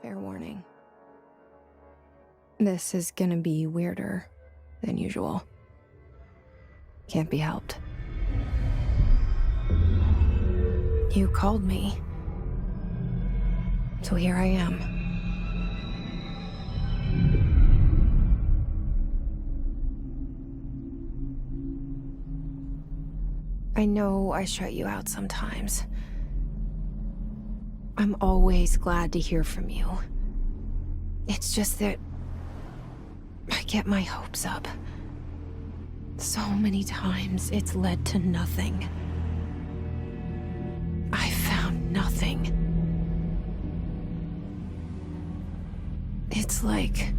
Fair warning. This is gonna be weirder than usual. Can't be helped. You called me. So here I am. I know I shut you out sometimes. I'm always glad to hear from you. It's just that I get my hopes up. So many times it's led to nothing. I found nothing. It's like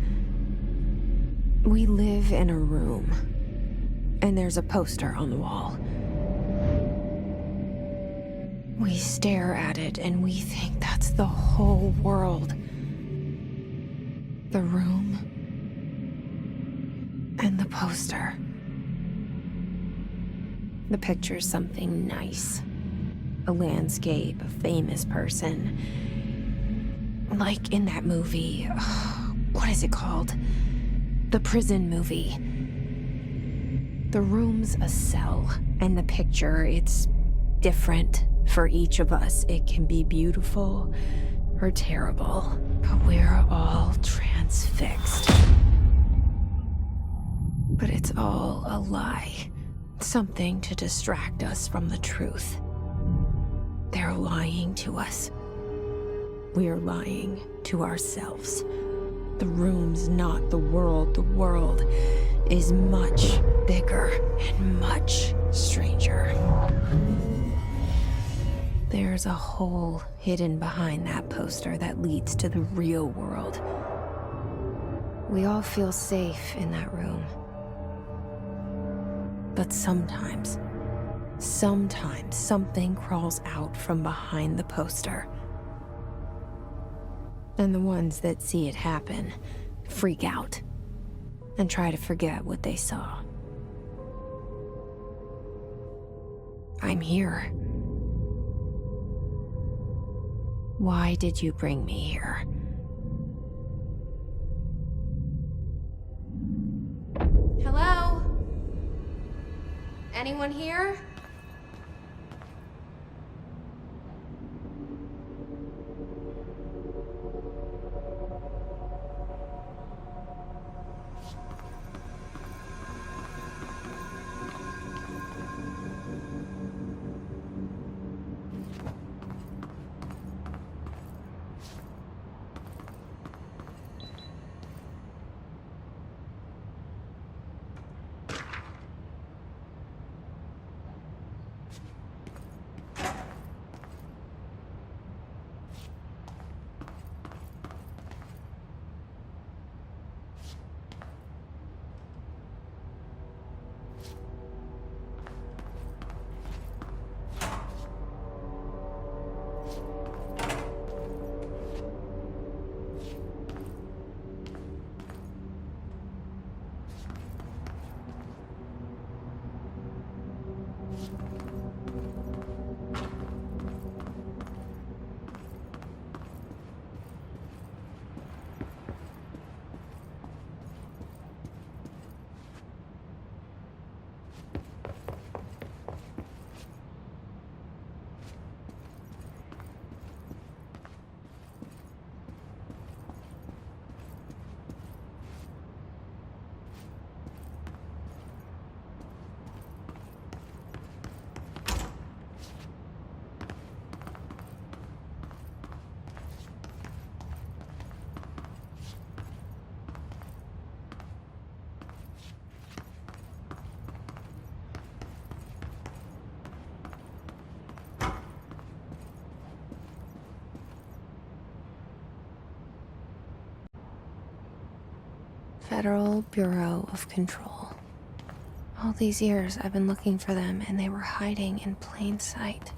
we live in a room, and there's a poster on the wall. We stare at it and we think that's the whole world. The room and the poster. The picture's something nice. A landscape, a famous person. Like in that movie, what is it called? The prison movie. The room's a cell, and the picture, it's different for each of us. It can be beautiful or terrible, but we're all transfixed. But it's all a lie. Something to distract us from the truth. They're lying to us. We're lying to ourselves. The room's not the world. The world is much bigger and much stranger. There's a hole hidden behind that poster that leads to the real world. We all feel safe in that room. But sometimes something crawls out from behind the poster. And the ones that see it happen freak out and try to forget what they saw. I'm here. Why did you bring me here? Hello? Anyone here? Federal Bureau of Control. All these years I've been looking for them and they were hiding in plain sight.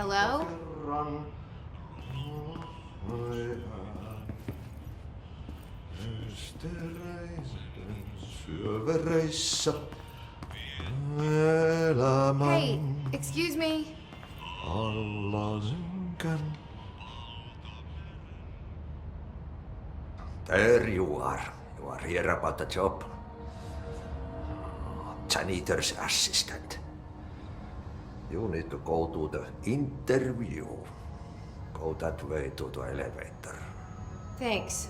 Hello? Hey, excuse me. There you are. You are here about the job. Janitor's assistant. You need to go to the interview. Go that way to the elevator. Thanks.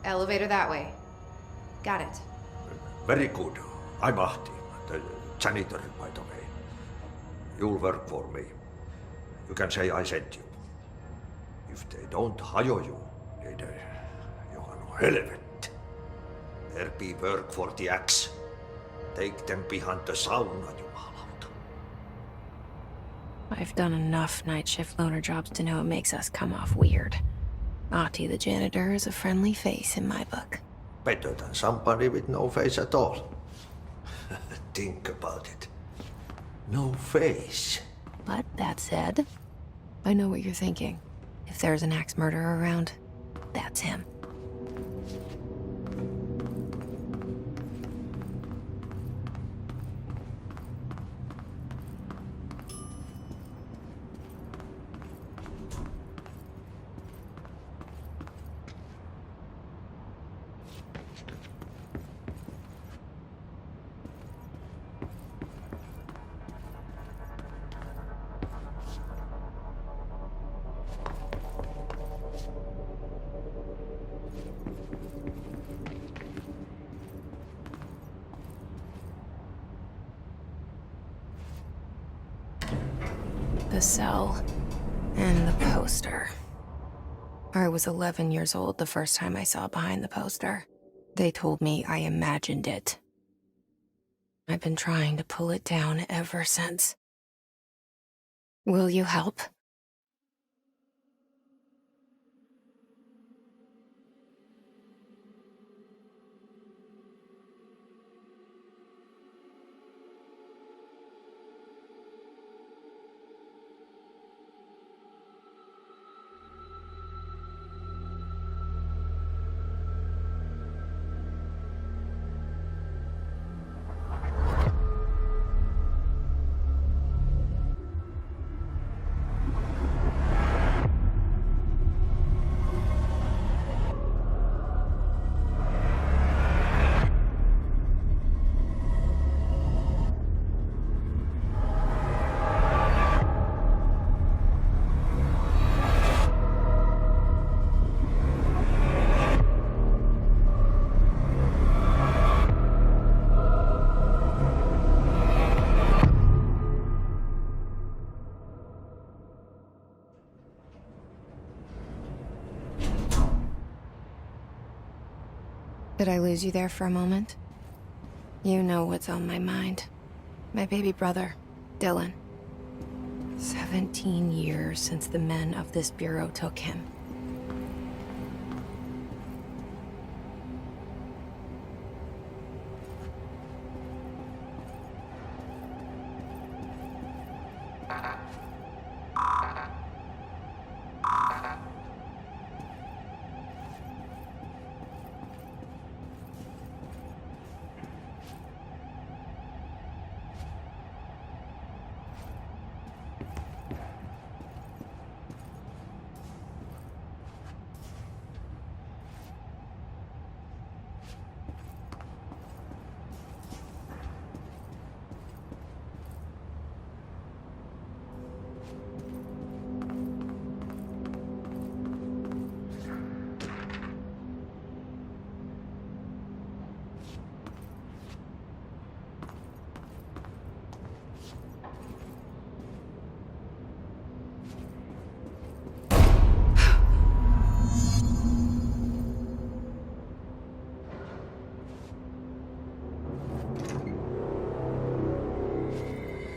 Elevator that way. Got it. Very good. I'm Ahti, the janitor, by the way. You'll work for me. You can say I sent you. If they don't hire you, niin Johan on helvet. There be work for the axe. Take them behind the sauna, jumalauta. I've done enough night shift loner jobs to know it makes us come off weird. Ahti the janitor is a friendly face in my book. Better than somebody with no face at all. Think about it. No face. But that said, I know what you're thinking. If there's an axe murderer around, that's him. The cell. And the poster. I was 11 years old the first time I saw behind the poster. They told me I imagined it. I've been trying to pull it down ever since. Will you help? Did I lose you there for a moment? You know what's on my mind. My baby brother, Dylan. 17 years since the men of this bureau took him.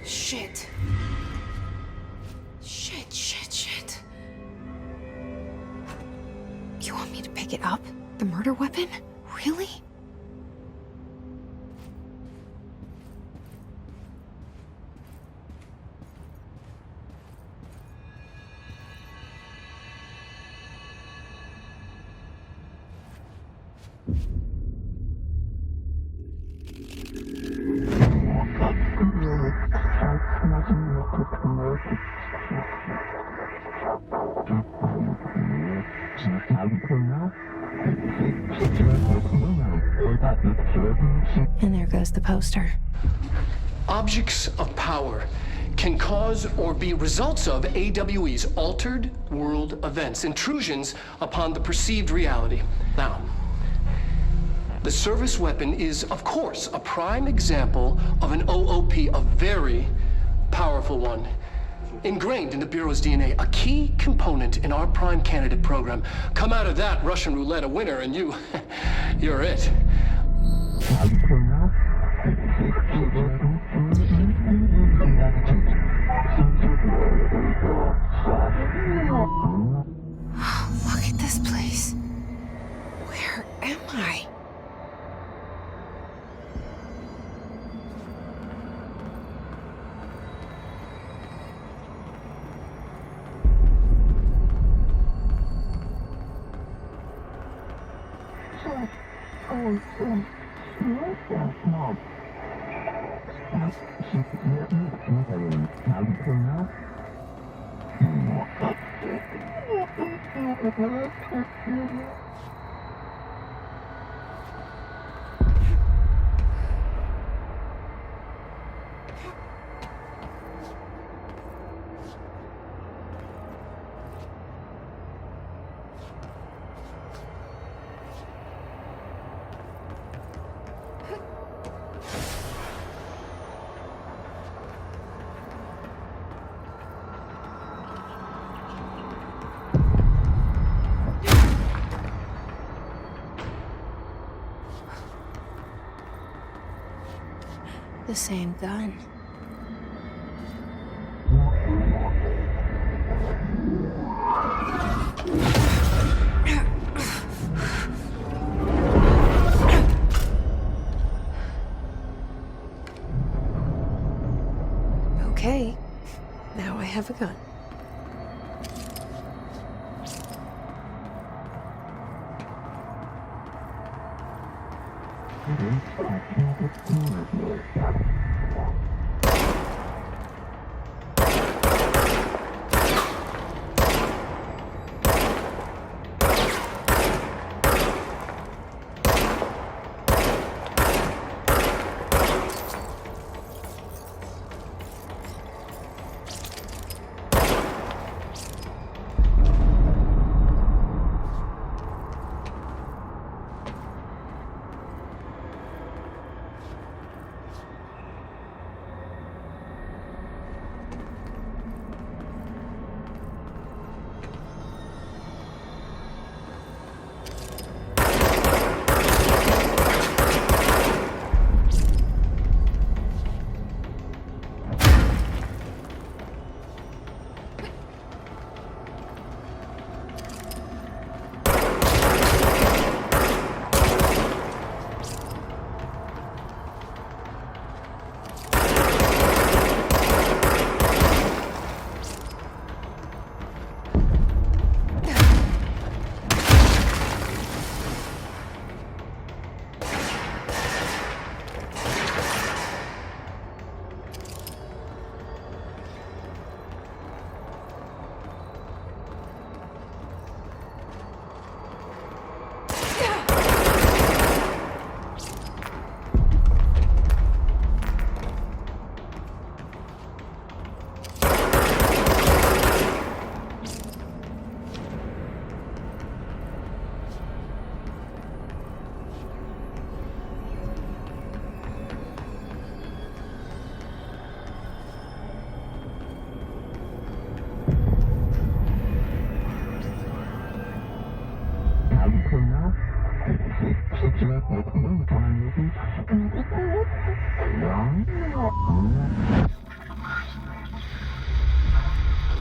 Shit. Shit. You want me to pick it up? The murder weapon? Really? And there goes the poster. Objects of power can cause or be results of AWE's altered world events, intrusions upon the perceived reality. Now, the service weapon is, of course, a prime example of an OOP, a very powerful one. Ingrained in the Bureau's DNA, a key component in our prime candidate program. Come out of that Russian roulette a winner and you're it. Look at this place. Where am I? The same gun. Okay, now I have a gun.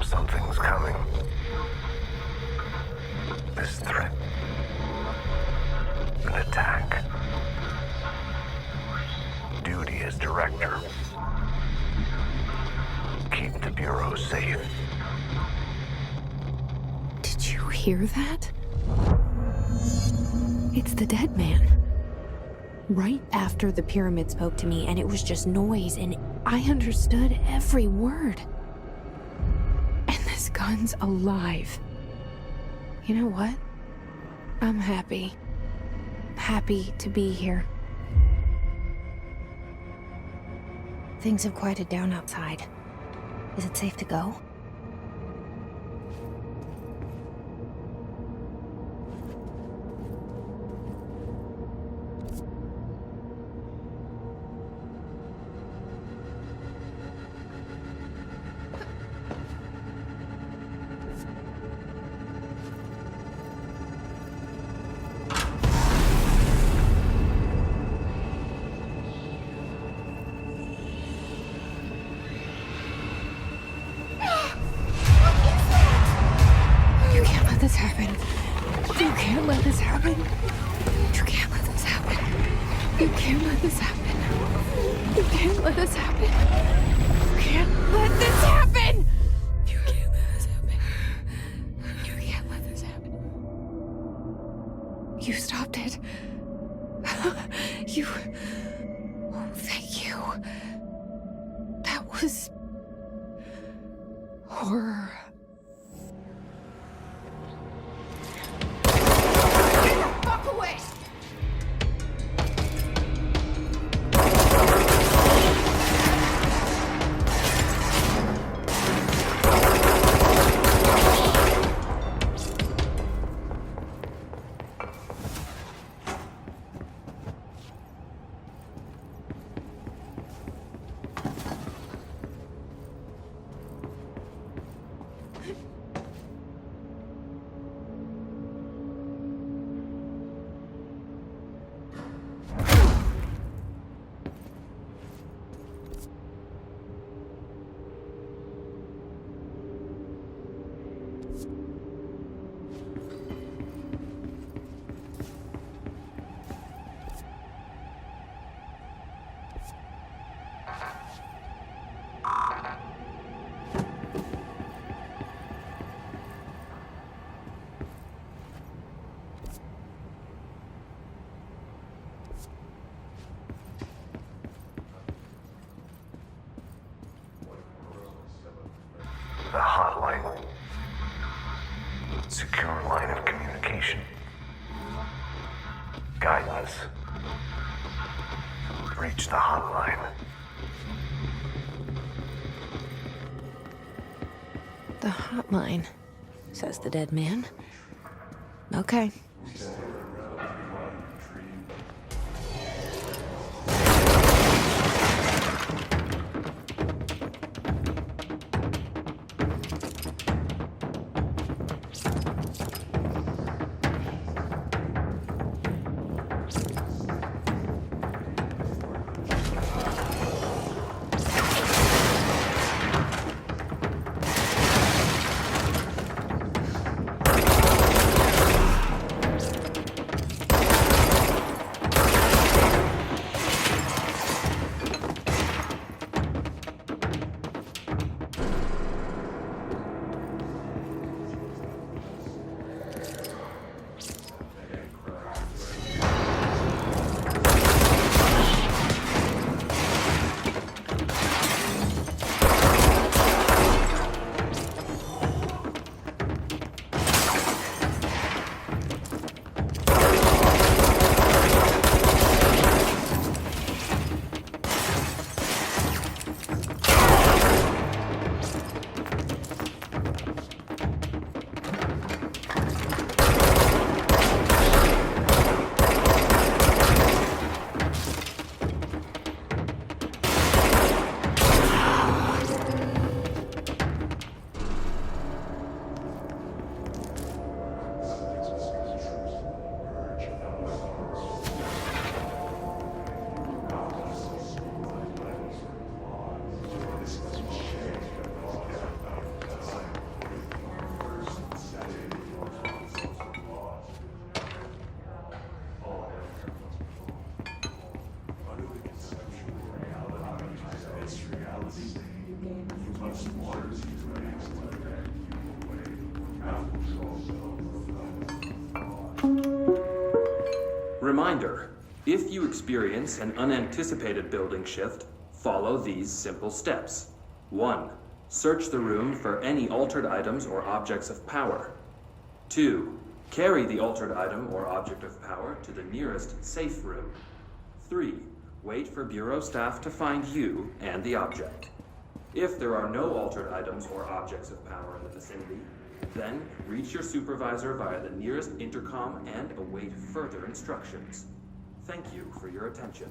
Something's coming. This threat. An attack. Duty as director. Keep the Bureau safe. Did you hear that? It's the dead man. Right after the pyramid spoke to me, and it was just noise, and I understood every word. And this gun's alive. You know what? I'm happy. Happy to be here. Things have quieted down outside. Is it safe to go? You can't let this happen. You can't let this happen. You can't let this happen. You can't let this happen. You can't let this happen. You can't let this happen. You can't let this happen. You can't let this happen. You stopped it. You. Oh, thank you. That was horror. Fuck away! The hotline. Secure line of communication. Guidance. Reach the hotline. The hotline, says the dead man. Okay. Reminder, if you experience an unanticipated building shift, follow these simple steps. 1. Search the room for any altered items or objects of power. 2. Carry the altered item or object of power to the nearest safe room. 3. Wait for Bureau staff to find you and the object. If there are no altered items or objects of power in the vicinity, then reach your supervisor via the nearest intercom and await further instructions. Thank you for your attention.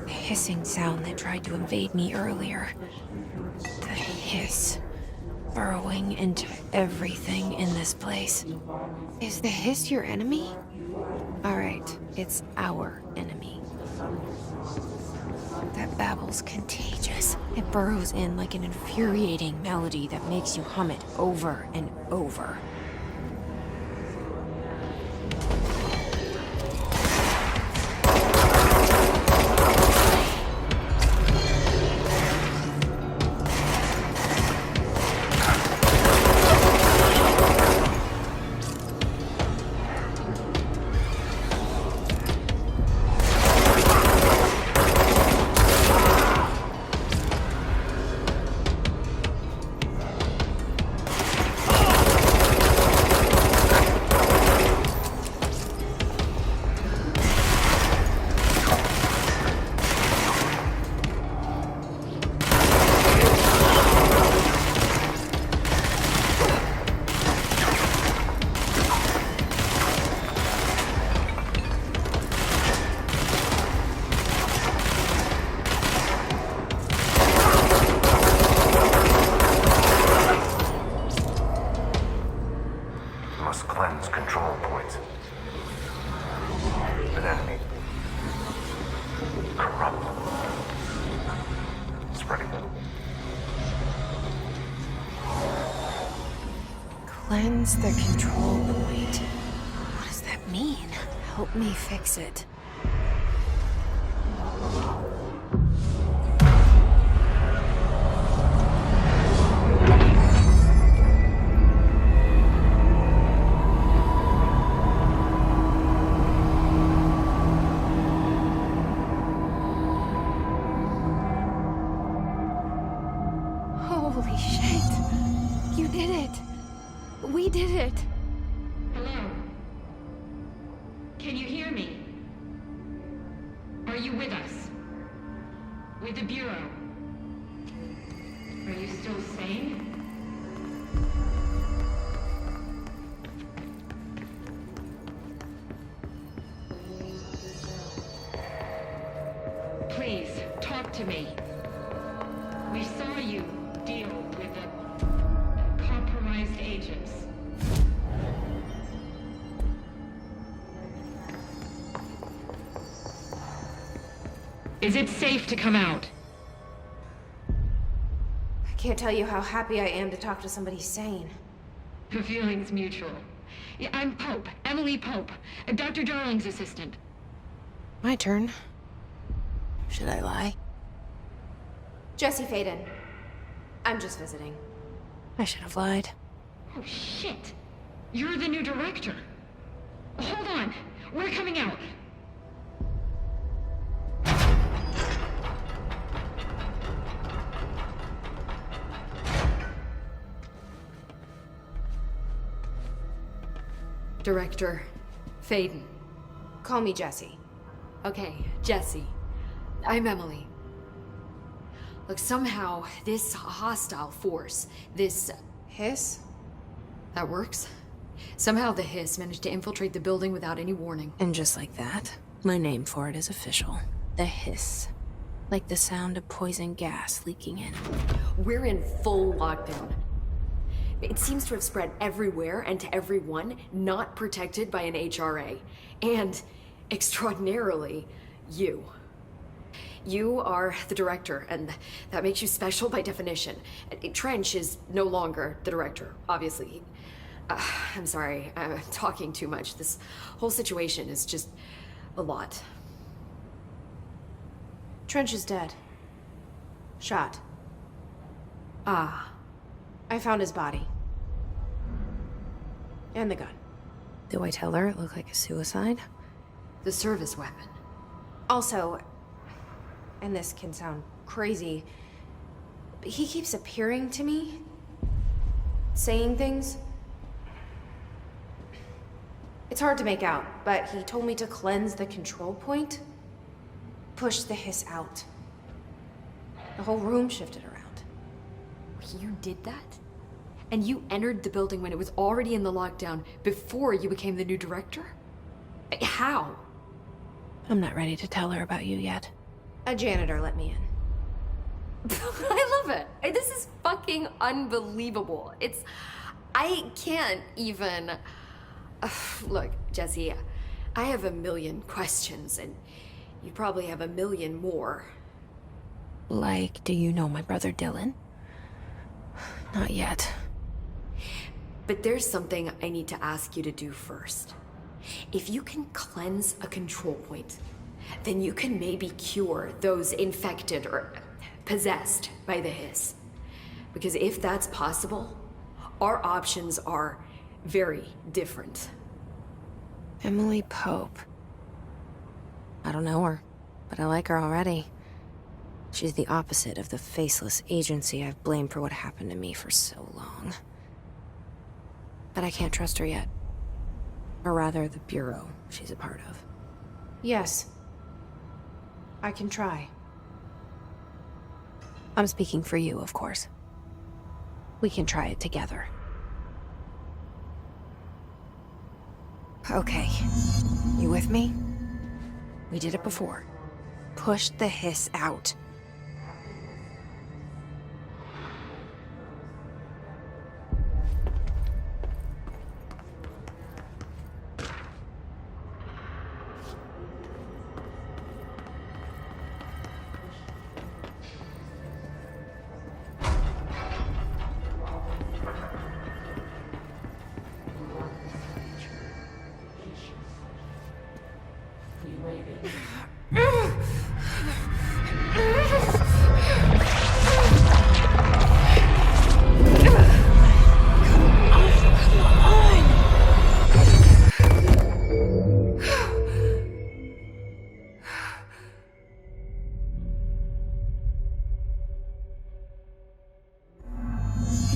The hissing sound that tried to invade me earlier. The hiss. Burrowing into everything in this place. Is the hiss your enemy? Alright, it's our enemy. That babble's contagious. It burrows in like an infuriating melody that makes you hum it over and over. Must cleanse control points. An enemy. Corrupt. Spreading them. Cleanse the control point. What does that mean? Help me fix it. Holy shit! You did it! We did it! Hello? Can you hear me? Are you with us? With the Bureau? Are you still sane? Please, talk to me. We saw you deal with the compromised agents. Is it safe to come out? I can't tell you how happy I am to talk to somebody sane. The feeling's mutual. Yeah, I'm Pope, Emily Pope, Dr. Darling's assistant. My turn. Should I lie? Jesse Faden. I'm just visiting. I should have lied. Oh, shit. You're the new director. Hold on. We're coming out. Director Faden. Call me Jesse. Okay, Jesse. I'm Emily. Look, somehow this hostile force, this... Hiss? that works? Somehow the Hiss managed to infiltrate the building without any warning. And just like that, my name for it is official. The Hiss. Like the sound of poison gas leaking in. We're in full lockdown. It seems to have spread everywhere and to everyone not protected by an HRA. And, extraordinarily, you. You are the director, and that makes you special by definition. Trench is no longer the director, obviously. I'm sorry, I'm talking too much. This whole situation is just a lot. Trench is dead. Shot. Ah. I found his body. And the gun. Do I tell her it looked like a suicide? The service weapon. Also, and this can sound crazy, but he keeps appearing to me, saying things. It's hard to make out, but he told me to cleanse the control point, push the Hiss out. The whole room shifted around. You did that? And you entered the building when it was already in the lockdown before you became the new director? How? I'm not ready to tell her about you yet. A janitor let me in. I love it. This is fucking unbelievable. I can't even... Look, Jesse, I have a million questions, and you probably have a million more. Like, do you know my brother Dylan? Not yet. But there's something I need to ask you to do first. If you can cleanse a control point, then you can maybe cure those infected or possessed by the Hiss. Because if that's possible, our options are very different. Emily Pope. I don't know her, but I like her already. She's the opposite of the faceless agency I've blamed for what happened to me for so long. But I can't trust her yet. Or rather, the Bureau she's a part of. Yes. I can try. I'm speaking for you, of course. We can try it together. Okay. You with me? We did it before. Push the Hiss out.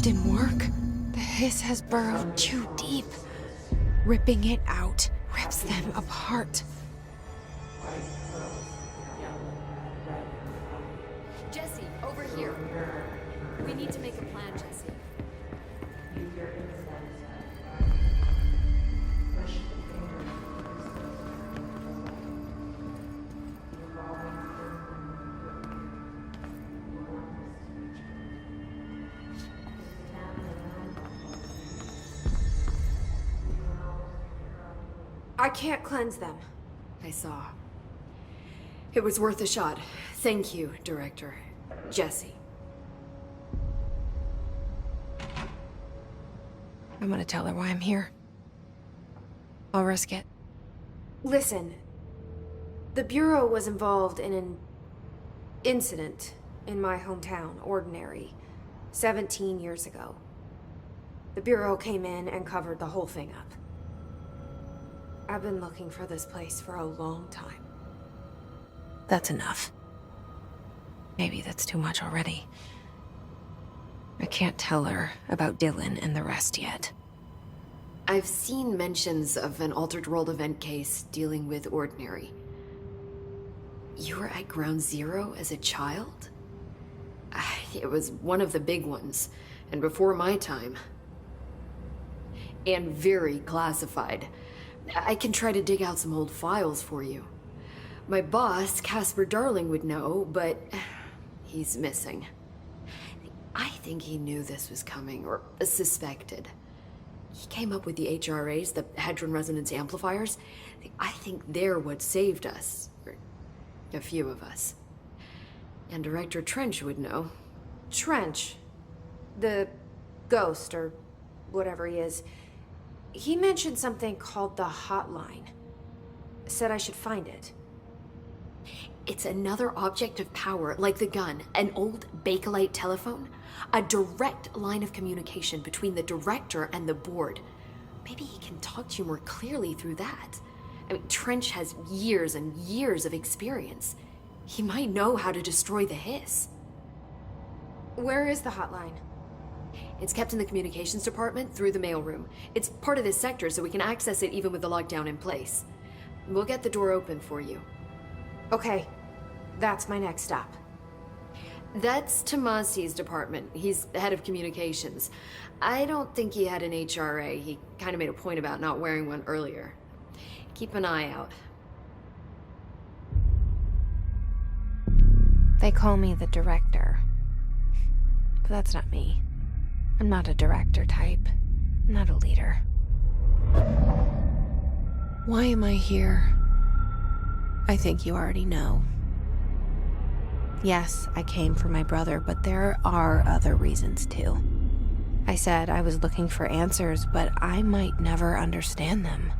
Didn't work. The Hiss has burrowed too deep. Ripping it out rips them apart. Jesse, over here. We need to make a plan, Jesse. I can't cleanse them. I saw. It was worth a shot. Thank you, Director. Jesse. I'm gonna tell her why I'm here. I'll risk it. Listen. The Bureau was involved in an incident in my hometown, Ordinary, 17 years ago. The Bureau came in and covered the whole thing up. I've been looking for this place for a long time. That's enough. Maybe that's too much already. I can't tell her about Dylan and the rest yet. I've seen mentions of an Altered World event case dealing with Ordinary. You were at Ground Zero as a child? It was one of the big ones, and before my time. and very classified. I can try to dig out some old files for you. My boss, Casper Darling, would know, but he's missing. I think he knew this was coming, or suspected. He came up with the HRAs, the Hadron Resonance Amplifiers. I think they're what saved us. Or a few of us. And Director Trench would know. Trench. The ghost, or whatever he is. He mentioned something called the Hotline. Said I should find it. It's another object of power, like the gun, an old Bakelite telephone. A direct line of communication between the director and the board. Maybe he can talk to you more clearly through that. I mean, Trench has years and years of experience. He might know how to destroy the Hiss. Where is the hotline? It's kept in the communications department through the mailroom. It's part of this sector, so we can access it even with the lockdown in place. We'll get the door open for you. Okay, that's my next stop. That's Tomasi's department. He's the head of communications. I don't think he had an HRA. He kind of made a point about not wearing one earlier. Keep an eye out. They call me the director. But that's not me. I'm not a director type. I'm not a leader. Why am I here? I think you already know. Yes, I came for my brother, but there are other reasons too. I said I was looking for answers, but I might never understand them.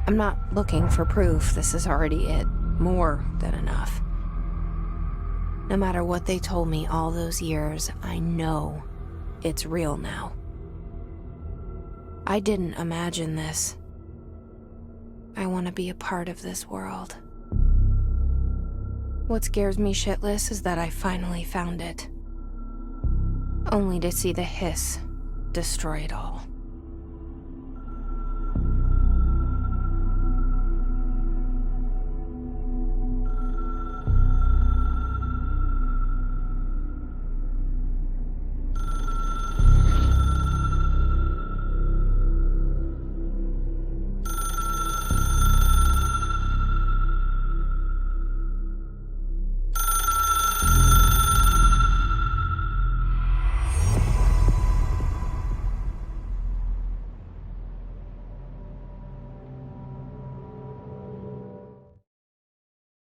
I'm not looking for proof. This is already it. More than enough. No matter what they told me all those years, I know it's real now. I didn't imagine this. I want to be a part of this world. What scares me shitless is that I finally found it. Only to see the Hiss destroy it all.